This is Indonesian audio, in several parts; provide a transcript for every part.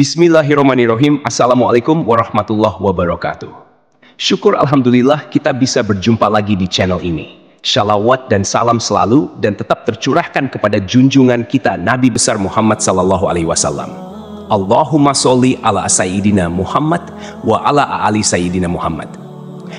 Bismillahirrahmanirrahim. Assalamualaikum warahmatullahi wabarakatuh. Syukur alhamdulillah kita bisa berjumpa lagi di channel ini. Shalawat dan salam selalu dan tetap tercurahkan kepada junjungan kita Nabi besar Muhammad sallallahu alaihi wasallam. Allahumma sholli ala sayyidina Muhammad wa ala ali sayyidina Muhammad.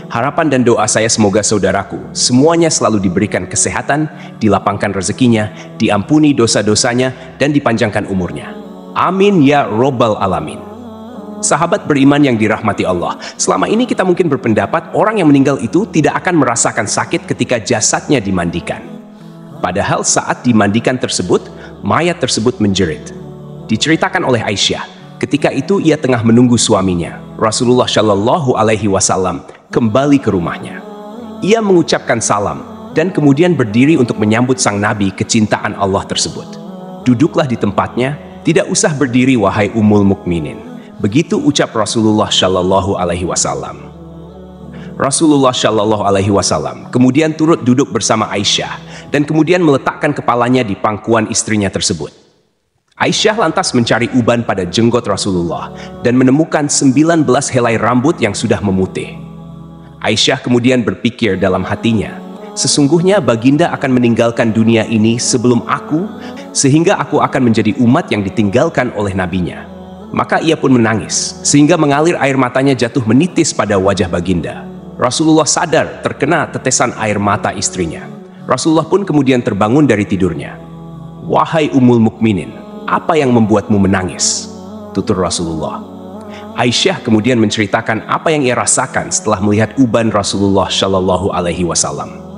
Harapan dan doa saya semoga saudaraku semuanya selalu diberikan kesehatan, dilapangkan rezekinya, diampuni dosa-dosanya, dan dipanjangkan umurnya. Amin ya robbal alamin. Sahabat beriman yang dirahmati Allah, selama ini kita mungkin berpendapat orang yang meninggal itu tidak akan merasakan sakit ketika jasadnya dimandikan. Padahal saat dimandikan tersebut, mayat tersebut menjerit. Diceritakan oleh Aisyah, ketika itu ia tengah menunggu suaminya, Rasulullah Shallallahu Alaihi Wasallam, kembali ke rumahnya. Ia mengucapkan salam dan kemudian berdiri untuk menyambut sang Nabi kecintaan Allah tersebut. Duduklah di tempatnya, tidak usah berdiri wahai Ummul Mukminin. Begitu ucap Rasulullah Shallallahu Alaihi Wasallam. Rasulullah Shallallahu Alaihi Wasallam kemudian turut duduk bersama Aisyah dan kemudian meletakkan kepalanya di pangkuan istrinya tersebut. Aisyah lantas mencari uban pada jenggot Rasulullah dan menemukan 19 helai rambut yang sudah memutih. Aisyah kemudian berpikir dalam hatinya, sesungguhnya baginda akan meninggalkan dunia ini sebelum aku, sehingga aku akan menjadi umat yang ditinggalkan oleh nabinya. Maka ia pun menangis, sehingga mengalir air matanya jatuh menitis pada wajah baginda. Rasulullah sadar terkena tetesan air mata istrinya. Rasulullah pun kemudian terbangun dari tidurnya. Wahai Ummul Mukminin, apa yang membuatmu menangis? Tutur Rasulullah. Aisyah kemudian menceritakan apa yang ia rasakan setelah melihat uban Rasulullah Shallallahu Alaihi Wasallam.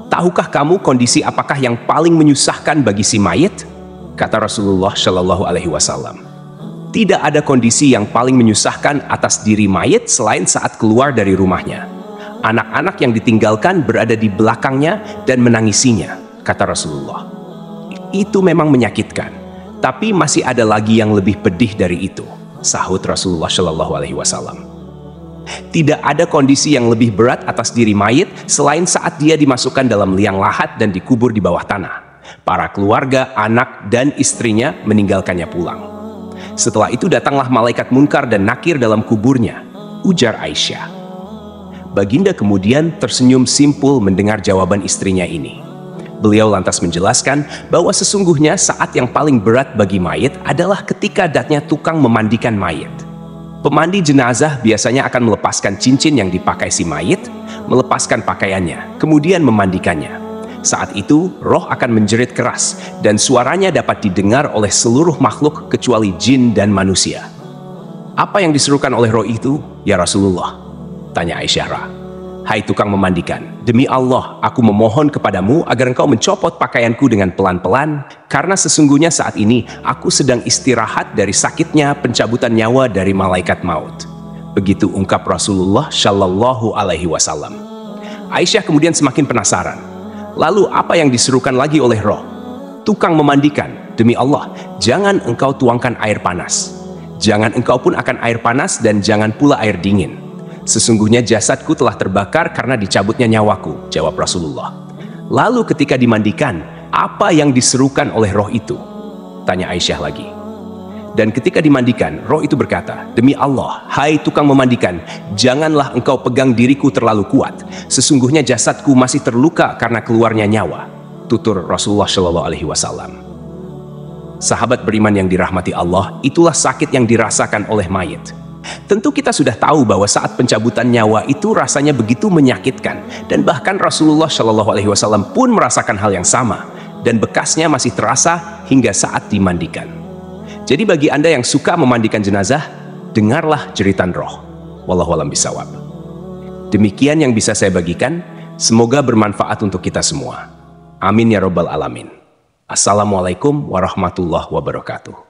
Tahukah kamu kondisi apakah yang paling menyusahkan bagi si mayit? Kata Rasulullah Shallallahu Alaihi Wasallam. Tidak ada kondisi yang paling menyusahkan atas diri mayit selain saat keluar dari rumahnya. Anak-anak yang ditinggalkan berada di belakangnya dan menangisinya, kata Rasulullah. Itu memang menyakitkan, tapi masih ada lagi yang lebih pedih dari itu, sahut Rasulullah Shallallahu Alaihi Wasallam. Tidak ada kondisi yang lebih berat atas diri mayit selain saat dia dimasukkan dalam liang lahat dan dikubur di bawah tanah. Para keluarga, anak, dan istrinya meninggalkannya pulang. Setelah itu datanglah malaikat munkar dan nakir dalam kuburnya, ujar Aisyah. Baginda kemudian tersenyum simpul mendengar jawaban istrinya ini. Beliau lantas menjelaskan bahwa sesungguhnya saat yang paling berat bagi mayit adalah ketika datangnya tukang memandikan mayit. Pemandi jenazah biasanya akan melepaskan cincin yang dipakai si mayit, melepaskan pakaiannya, kemudian memandikannya. Saat itu, roh akan menjerit keras dan suaranya dapat didengar oleh seluruh makhluk kecuali jin dan manusia. Apa yang diserukan oleh roh itu, ya Rasulullah? Tanya Aisyah. Hai tukang memandikan, demi Allah, aku memohon kepadamu agar engkau mencopot pakaianku dengan pelan-pelan, karena sesungguhnya saat ini aku sedang istirahat dari sakitnya pencabutan nyawa dari malaikat maut. Begitu ungkap Rasulullah Shallallahu Alaihi Wasallam. Aisyah kemudian semakin penasaran. Lalu apa yang diserukan lagi oleh roh? Tukang memandikan, demi Allah, jangan engkau tuangkan air panas. Jangan engkau pun akan air panas dan jangan pula air dingin. Sesungguhnya jasadku telah terbakar karena dicabutnya nyawaku, jawab Rasulullah. Lalu ketika dimandikan, apa yang diserukan oleh roh itu? Tanya Aisyah lagi. Dan ketika dimandikan, roh itu berkata, demi Allah, hai tukang memandikan, janganlah engkau pegang diriku terlalu kuat. Sesungguhnya jasadku masih terluka karena keluarnya nyawa. Tutur Rasulullah Shallallahu Alaihi Wasallam. Sahabat beriman yang dirahmati Allah, itulah sakit yang dirasakan oleh mayit. Tentu kita sudah tahu bahwa saat pencabutan nyawa itu rasanya begitu menyakitkan, dan bahkan Rasulullah Shallallahu Alaihi Wasallam pun merasakan hal yang sama, dan bekasnya masih terasa hingga saat dimandikan. Jadi bagi Anda yang suka memandikan jenazah, dengarlah jeritan roh. Wallahu a'lam bishawab. Demikian yang bisa saya bagikan, semoga bermanfaat untuk kita semua. Amin ya robbal alamin. Assalamualaikum warahmatullahi wabarakatuh.